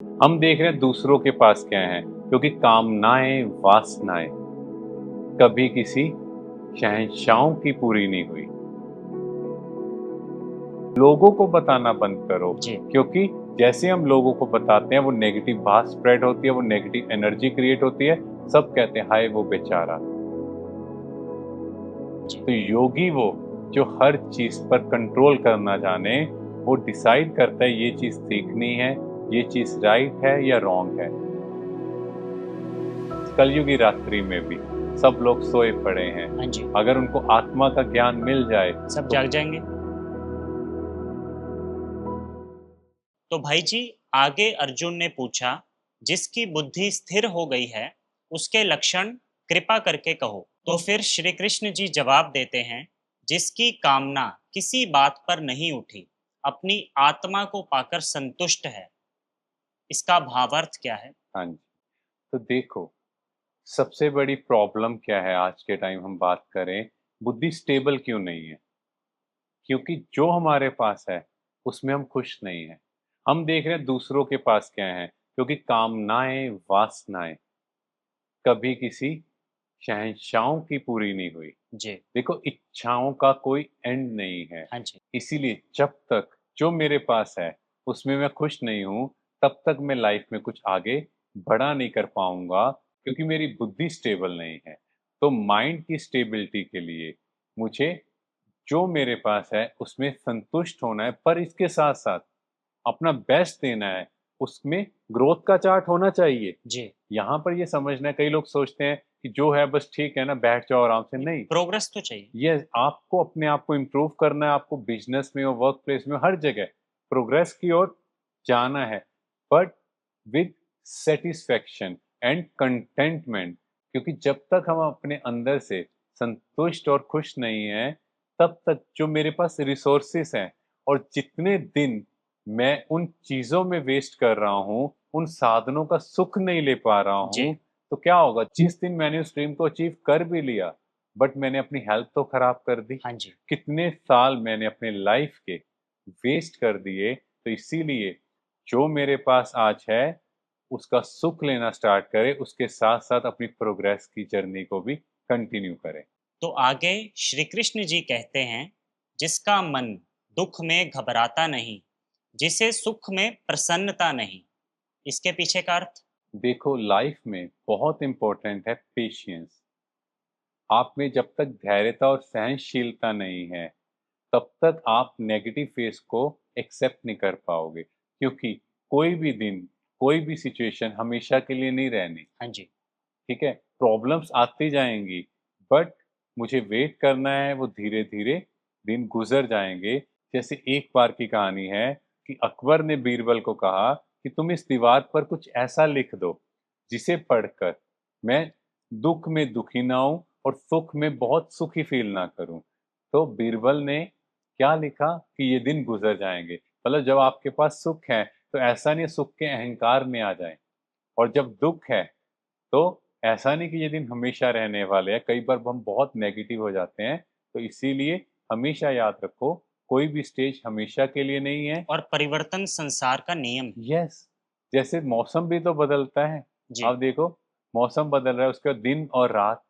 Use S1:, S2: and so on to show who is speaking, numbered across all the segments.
S1: हम देख रहे हैं दूसरों के पास क्या है, क्योंकि कामनाएं वासनाएं कभी किसी शहंशाहों की पूरी नहीं हुई। लोगों को बताना बंद करो,
S2: जी।
S1: क्योंकि जैसे हम लोगों को बताते हैं वो नेगेटिव बात स्प्रेड होती है, वो नेगेटिव एनर्जी क्रिएट होती है। सब कहते हैं हाय वो बेचारा।
S2: जी।
S1: तो योगी वो जो हर चीज पर कंट्रोल करना जाने, वो डिसाइड करता है ये चीज सीखनी है, ये चीज राइट है या रॉन्ग है। कलयुगी रात्रि में भी सब लोग सोए पड़े हैं।
S2: हाँ जी।
S1: अगर उनको आत्मा का ज्ञान मिल जाए
S2: सब
S1: तो
S2: जाग जाएंगे। तो भाई जी, आगे अर्जुन ने पूछा, जिसकी बुद्धि स्थिर हो गई है उसके लक्षण कृपा करके कहो। तो फिर श्री कृष्ण जी जवाब देते हैं, जिसकी कामना किसी बात पर नहीं उठी, अपनी आत्मा को पाकर संतुष्ट है। इसका भावार्थ क्या है?
S1: हाँ जी। तो देखो, सबसे बड़ी प्रॉब्लम क्या है आज के टाइम हम बात करें, बुद्धि स्टेबल क्यों नहीं है? क्योंकि जो हमारे पास है उसमें हम खुश नहीं हैं। हम देख रहे हैं दूसरों के पास क्या है, क्योंकि कामनाएं वासनाएं कभी किसी शहंशाहों की पूरी नहीं हुई।
S2: जी।
S1: देखो, इच्छाओं का कोई एंड नहीं है।
S2: हाँ जी।
S1: इसीलिए जब तक जो मेरे पास है उसमें मैं खुश नहीं हूँ, तब तक मैं लाइफ में कुछ आगे बड़ा नहीं कर पाऊंगा, क्योंकि मेरी बुद्धि स्टेबल नहीं है। तो माइंड की स्टेबिलिटी के लिए मुझे जो मेरे पास है उसमें संतुष्ट होना है, पर इसके साथ साथ अपना बेस्ट देना है। उसमें ग्रोथ का चार्ट होना चाहिए।
S2: जी।
S1: यहाँ पर ये समझना है, कई लोग सोचते हैं कि जो है बस ठीक है ना, बैठ जाओ आराम से। नहीं,
S2: प्रोग्रेस तो चाहिए।
S1: ये आपको अपने आप को इम्प्रूव करना है। आपको बिजनेस में और वर्क प्लेस में हर जगह प्रोग्रेस की ओर जाना है, but with satisfaction and contentment. क्योंकि जब तक हम अपने अंदर से संतुष्ट और खुश नहीं हैं, तब तक जो मेरे पास रिसोर्सेस हैं और जितने दिन मैं उन चीजों में वेस्ट कर रहा हूँ, उन साधनों का सुख नहीं ले पा रहा
S2: जी।
S1: हूँ, तो क्या होगा? जिस दिन मैंने उस ड्रीम को अचीव कर भी लिया, बट मैंने अपनी हेल्थ तो खराब कर दी।
S2: हाँ जी।
S1: कितने साल मैंने अपने लाइफ के वेस्ट कर दिए। तो इसीलिए जो मेरे पास आज है उसका सुख लेना स्टार्ट करें, उसके साथ साथ अपनी प्रोग्रेस की जर्नी को भी कंटिन्यू करें।
S2: तो आगे श्री कृष्ण जी कहते हैं, जिसका मन दुख में घबराता नहीं, जिसे सुख में प्रसन्नता नहीं। इसके पीछे का अर्थ?
S1: देखो, लाइफ में बहुत इंपॉर्टेंट है पेशेंस। आप में जब तक धैर्यता और सहनशीलता नहीं है, तब तक आप नेगेटिव फेस को एक्सेप्ट नहीं कर पाओगे, क्योंकि कोई भी दिन, कोई भी सिचुएशन हमेशा के लिए नहीं रहनी।
S2: हाँ जी।
S1: ठीक है, प्रॉब्लम्स आती जाएंगी, बट मुझे वेट करना है, वो धीरे धीरे दिन गुजर जाएंगे। जैसे एक बार की कहानी है कि अकबर ने बीरबल को कहा कि तुम इस दीवार पर कुछ ऐसा लिख दो जिसे पढ़कर मैं दुख में दुखी ना हूं और सुख में बहुत सुखी फील ना करूं। तो बीरबल ने क्या लिखा कि ये दिन गुजर जाएंगे। मतलब जब आपके पास सुख है तो ऐसा नहीं सुख के अहंकार में आ जाए, और जब दुख है तो ऐसा नहीं कि ये दिन हमेशा रहने वाले हैं। कई बार हम बहुत नेगेटिव हो जाते हैं। तो इसीलिए हमेशा याद रखो, कोई भी स्टेज हमेशा के लिए नहीं है।
S2: और परिवर्तन संसार का नियम है।
S1: यस, जैसे मौसम भी तो बदलता है।
S2: जी।
S1: आप देखो, मौसम बदल रहा है, उसके बाद दिन और रात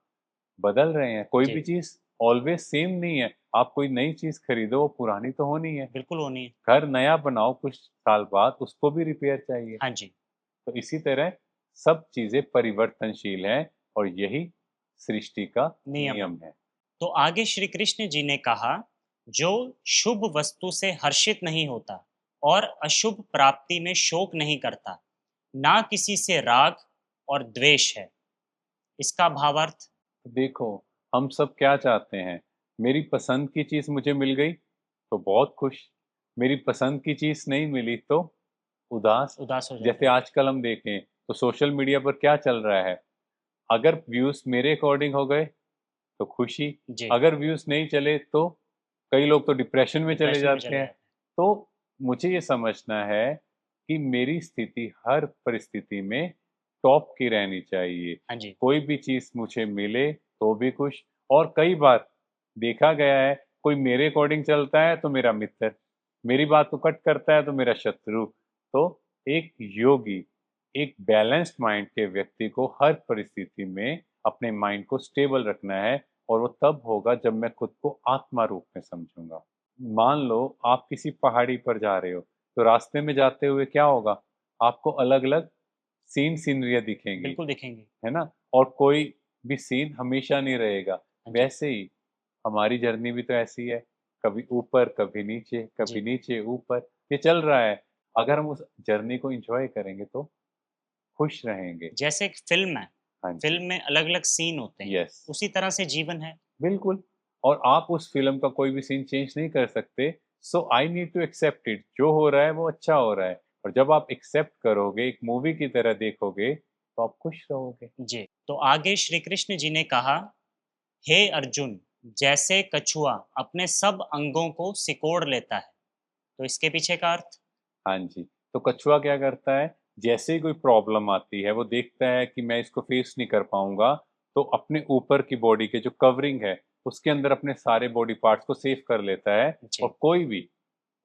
S1: बदल रहे हैं। कोई
S2: जी।
S1: भी चीज ऑलवेज सेम नहीं है। आप कोई नई चीज खरीदो, वो पुरानी तो होनी है।
S2: बिल्कुल होनी है।
S1: घर नया बनाओ, कुछ साल बाद उसको भी रिपेयर चाहिए।
S2: हाँ जी।
S1: तो इसी तरह सब चीजें परिवर्तनशील हैं, और यही सृष्टि का
S2: नियम है।
S1: नियम है।
S2: तो आगे श्री कृष्ण जी ने कहा, जो शुभ वस्तु से हर्षित नहीं होता और अशुभ प्राप्ति में शोक नहीं करता, ना किसी से राग और द्वेष है। इसका भावार्थ?
S1: तो देखो, हम सब क्या चाहते हैं? मेरी पसंद की चीज मुझे मिल गई तो बहुत खुश, मेरी पसंद की चीज नहीं मिली तो उदास।
S2: उदास हो जाते
S1: जैसे
S2: हैं।
S1: आजकल हम देखें तो सोशल मीडिया पर क्या चल रहा है? अगर व्यूज मेरे अकॉर्डिंग हो गए तो खुशी,
S2: जी।
S1: अगर व्यूज नहीं चले तो कई लोग तो डिप्रेशन में चले
S2: डिप्रेशन में
S1: जाते
S2: चले
S1: हैं।
S2: जाते
S1: तो मुझे ये समझना है कि मेरी स्थिति हर परिस्थिति में टॉप की रहनी चाहिए।
S2: हैं। हाँ जी।
S1: कोई भी चीज मुझे मिले तो भी खुश। और कई बार देखा गया है, कोई मेरे अकॉर्डिंग चलता है तो मेरा मित्र, मेरी बात को कट करता है तो मेरा शत्रु। तो एक योगी, एक बैलेंस्ड माइंड के व्यक्ति को हर परिस्थिति में अपने माइंड को स्टेबल रखना है, और वो तब होगा जब मैं खुद को आत्मा रूप में समझूंगा। मान लो आप किसी पहाड़ी पर जा रहे हो, तो रास्ते में जाते हुए क्या होगा, आपको अलग अलग सीनरियाँ दिखेंगी,
S2: बिल्कुल दिखेंगे।
S1: है ना? और कोई भी सीन हमेशा नहीं रहेगा।
S2: हाँ जी।
S1: वैसे ही हमारी जर्नी भी तो ऐसी है, कभी ऊपर, कभी नीचे, कभी
S2: जी।
S1: नीचे, ऊपर, ये चल रहा है। अगर हम उस जर्नी को एन्जॉय करेंगे तो खुश रहेंगे।
S2: जैसे एक फ़िल्म है,
S1: हाँ जी,
S2: फ़िल्म में अलग-अलग सीन होते हैं,
S1: यस,
S2: उसी तरह से जीवन है।
S1: बिल्कुल। और आप उस फ़िल्म का कोई भी सीन चेंज नहीं कर सकते, so I need to accept it. जो हो रहा है वो अच्छा हो रहा है, और जब आप एक्सेप्ट करोगे, एक मूवी की तरह देखोगे, तो आप खुश रहोगे।
S2: जी, तो आगे श्री कृष्ण जी ने कहा, हे अर्जुन, जैसे कछुआ अपने सब अंगों को सिकोड़ लेता है, तो इसके पीछे का अर्थ?
S1: हाँ जी, तो कछुआ क्या करता है, जैसे ही कोई प्रॉब्लम आती है, वो देखता है कि मैं इसको फेस नहीं कर पाऊँगा, तो अपने ऊपर की बॉडी के जो कवरिंग है, उसके अंदर अपने सारे बॉडी पार्ट्स को सेव कर लेता है,
S2: जी।
S1: और कोई भी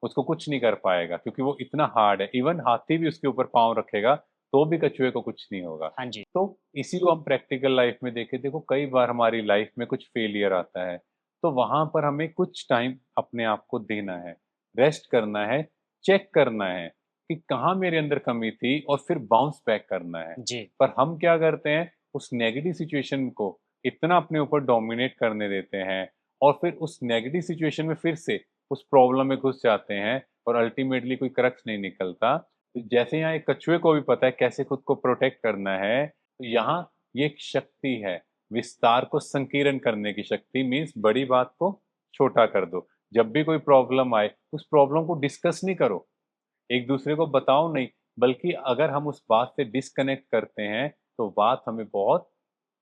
S1: उसको कुछ नहीं कर पाएगा, क्योंकि वो इतना हार्ड है। इवन हाथी भी उसके ऊपर पाँव रखेगा, तो भी कछुए को कुछ नहीं होगा।
S2: हाँ जी।
S1: तो इसी को हम प्रैक्टिकल लाइफ़ में देखें, देखो कई बार हमारी लाइफ़ में कुछ फेलियर आता है, तो वहाँ पर हमें कुछ टाइम अपने आप को देना है, रेस्ट करना है, चेक करना है कि कहाँ मेरे अंदर कमी थी, और फिर बाउंस बैक करना है।
S2: जी।
S1: पर हम क्या करते हैं, उस नेगेटिव सिचुएशन को इतना अपने ऊपर डोमिनेट करने देते हैं, और फिर उस नेगेटिव सिचुएशन में फिर से उस प्रॉब्लम में घुस जाते हैं, और अल्टीमेटली कोई क्रक्स नहीं निकलता। तो जैसे यहाँ एक कछुए को भी पता है कैसे खुद को प्रोटेक्ट करना है, तो यहाँ ये एक शक्ति है, विस्तार को संकीर्ण करने की शक्ति, मीन्स बड़ी बात को छोटा कर दो। जब भी कोई प्रॉब्लम आए, उस प्रॉब्लम को डिस्कस नहीं करो, एक दूसरे को बताओ नहीं, बल्कि अगर हम उस बात से डिस्कनेक्ट करते हैं, तो बात हमें बहुत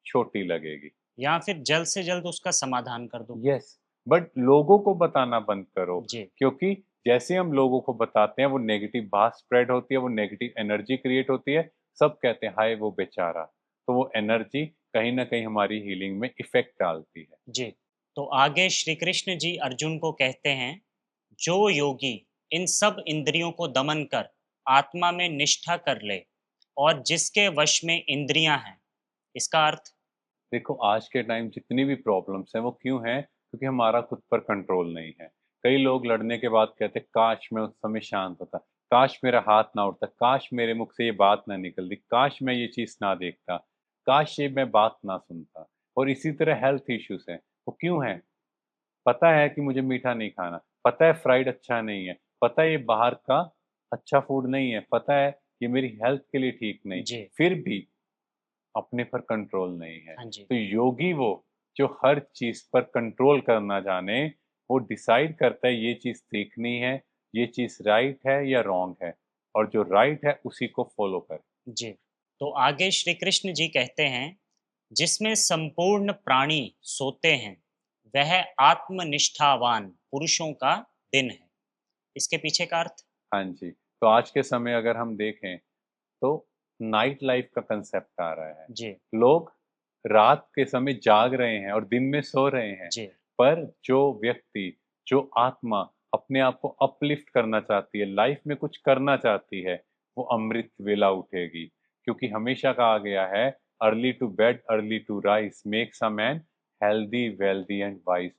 S1: छोटी लगेगी।
S2: या फिर जल्द से जल्द उसका समाधान कर दो।
S1: यस, बट लोगों को बताना बंद करो,
S2: जी।
S1: क्योंकि जैसे हम लोगों को बताते हैं, वो नेगेटिव बात स्प्रेड होती है, वो नेगेटिव एनर्जी क्रिएट होती है, सब कहते हैं हाय वो बेचारा। तो वो एनर्जी कहीं न कहीं हमारी हीलिंग में इफ़ेक्ट डालती है।
S2: जी। तो आगे श्री कृष्ण जी अर्जुन को कहते हैं, जो योगी इन सब इंद्रियों को दमन कर आत्मा में निष्ठा कर ले और जिसके वश में इंद्रियां हैं, इसका अर्थ?
S1: देखो आज के टाइम जितनी भी प्रॉब्लम्स हैं वो क्यों हैं? क्योंकि हमारा खुद पर कंट्रोल नहीं है। कई लोग लड़ने के बाद कहते हैं काश मैं उस समय शांत होता, काश मेरा हाथ ना उठता, काश मेरे मुख से ये बात ना निकलती, काश मैं ये चीज़ ना देखता, काश ये मैं बात ना सुनता। और इसी तरह हेल्थ इश्यूज़ हैं, वो क्यों हैं? पता है कि मुझे मीठा नहीं खाना, पता है फ्राइड अच्छा नहीं है, पता है ये बाहर का अच्छा फूड नहीं है, पता है ये मेरी हेल्थ के लिए ठीक नहीं,
S2: जी।
S1: फिर भी अपने पर कंट्रोल नहीं है।
S2: हाँ जी।
S1: तो योगी वो जो हर चीज़ पर कंट्रोल करना जाने, वो डिसाइड करता है ये चीज़ सीखनी है, ये चीज़ राइट है या रॉन्ग है, और जो राइट है उसी को फॉलो करे।
S2: जी। तो आगे श्री कृष्ण जी कहते हैं, जिसमें संपूर्ण प्राणी सोते हैं, वह आत्मनिष्ठावान पुरुषों का दिन है। इसके पीछे का अर्थ?
S1: हाँ जी, तो आज के समय अगर हम देखें, तो नाइट लाइफ का कंसेप्ट आ रहा है।
S2: जी।
S1: लोग रात के समय जाग रहे हैं और दिन में सो रहे हैं।
S2: जी।
S1: पर जो व्यक्ति, जो आत्मा अपने आप को अपलिफ्ट करना चाहती है, लाइफ में कुछ करना चाहती है, वो अमृत वेला उठेगी। क्योंकि हमेशा कहा गया है, early to bed, early to rise makes a man healthy, wealthy and wise.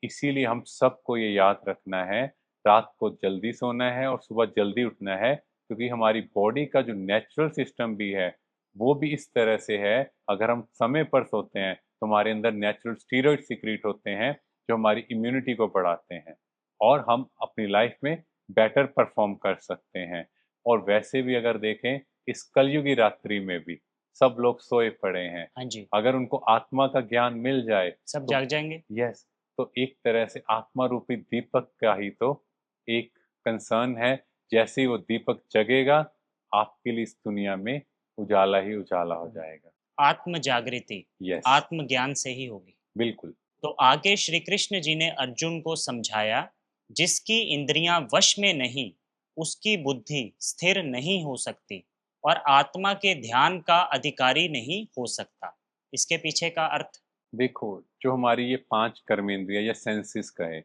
S1: इसीलिए हम सबको ये याद रखना है, रात को जल्दी सोना है और सुबह जल्दी उठना है, क्योंकि हमारी बॉडी का जो नेचुरल सिस्टम भी है, वो भी इस तरह से है, अगर हम समय पर सोते हैं, तो हमारे अंदर नेचुरल स्टीरॉइड सीक्रेट होते हैं, जो हमारी इम्यूनिटी को बढ़ाते हैं, और हम अपनी लाइफ में बेटर परफ़ॉर्म कर सकते हैं। और वैसे भी अगर देखें, इस कलयुगी रात्रि में भी सब लोग सोए पड़े हैं।
S2: हाँ जी।
S1: अगर उनको आत्मा का ज्ञान मिल जाए,
S2: सब
S1: तो
S2: जाग जाएँगे?
S1: यस, तो एक तरह से आत्मा रूपी दीपक का ही तो एक कंसर्न है, जैसे ही वो दीपक जगेगा, आपके लिए इस दुनिया में उजाला ही उजाला हो जाएगा।
S2: आत्म जागृति
S1: यस,
S2: आत्मज्ञान से ही होगी।
S1: बिल्कुल।
S2: तो आगे श्री कृष्ण जी ने अर्जुन को समझाया, जिसकी इंद्रियां वश में नहीं, उसकी बुद्धि स्थिर नहीं हो सकती और आत्मा के ध्यान का अधिकारी नहीं हो सकता। इसके पीछे का अर्थ?
S1: देखो, जो हमारी ये 5 कर्मेंद्रियाँ या सेंसेस कहे,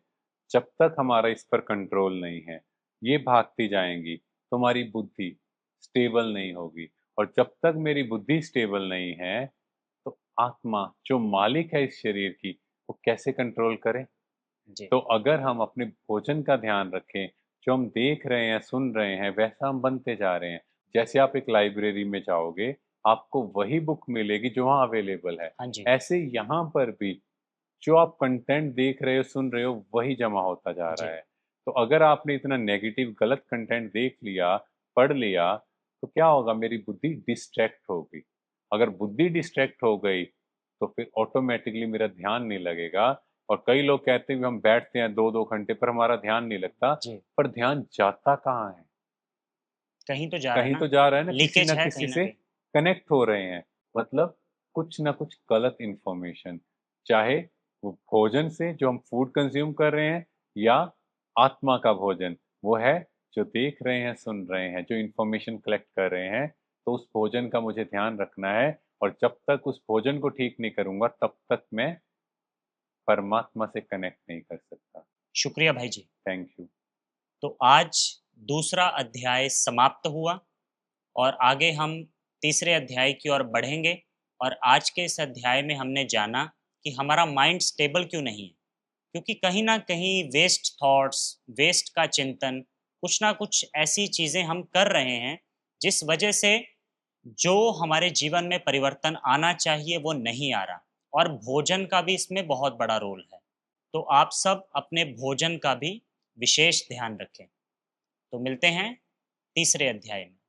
S1: जब तक हमारा इस पर कंट्रोल नहीं है, ये भागती जाएँगी, तो हमारी बुद्धि स्टेबल नहीं होगी। और जब तक मेरी बुद्धि स्टेबल नहीं है, तो आत्मा जो मालिक है इस शरीर की, वो कैसे कंट्रोल करे?
S2: जी,
S1: तो अगर हम अपने भोजन का ध्यान रखें, जो हम देख रहे हैं, सुन रहे हैं, वैसा हम बनते जा रहे हैं। जैसे आप एक लाइब्रेरी में जाओगे, आपको वही बुक मिलेगी जो वहाँ अवेलेबल है।
S2: हाँ जी,
S1: ऐसे यहाँ पर भी जो आप कंटेंट देख रहे हो, सुन रहे हो, वही जमा होता जा रहा
S2: जी,
S1: है। तो अगर आपने इतना नेगेटिव गलत कंटेंट देख लिया, पढ़ लिया, तो क्या होगा? मेरी बुद्धि डिस्ट्रैक्ट होगी। अगर बुद्धि डिस्ट्रैक्ट हो गई, तो फिर ऑटोमैटिकली मेरा ध्यान नहीं लगेगा। और कई लोग कहते हैं कि हम बैठते हैं 2-2 घंटे पर हमारा ध्यान नहीं लगता,
S2: जी।
S1: पर ध्यान जाता कहाँ है?
S2: कहीं तो जा रहा है
S1: कहीं
S2: ना,
S1: तो जा रहा है ना, किसी
S2: लीकेज
S1: न
S2: है
S1: किसी
S2: कहीं न
S1: से
S2: कहीं।
S1: कनेक्ट हो रहे हैं। मतलब कुछ न कुछ गलत इन्फॉर्मेशन, चाहे वो भोजन से जो हम फूड कंज़्यूम कर रहे हैं, या आत्मा का भोजन, वो है जो देख रहे हैं, सुन रहे हैं, जो इन्फॉर्मेशन कलेक्ट कर रहे हैं। तो उस भोजन का मुझे ध्यान रखना है, और जब तक उस भोजन को ठीक नहीं करूँगा, तब तक मैं परमात्मा से कनेक्ट नहीं कर सकता।
S2: शुक्रिया भाई जी।
S1: Thank you.
S2: तो आज दूसरा अध्याय समाप्त हुआ और आगे हम तीसरे अध्याय की ओर बढ़ेंगे और आज के इस अध्याय में हमने जाना कि हमारा माइंड स्टेबल क्यों नहीं है। क्योंकि कहीं न कहीं वेस्ट थॉट्स, वेस्ट का चिंतन, कुछ ना कुछ ऐसी चीज़ें हम कर रहे हैं, जिस वजह से जो हमारे जीवन में परिवर्तन आना चाहिए, वो नहीं आ रहा और भोजन का भी इसमें बहुत बड़ा रोल है। तो आप सब अपने भोजन का भी विशेष ध्यान रखें। तो मिलते हैं तीसरे अध्याय में।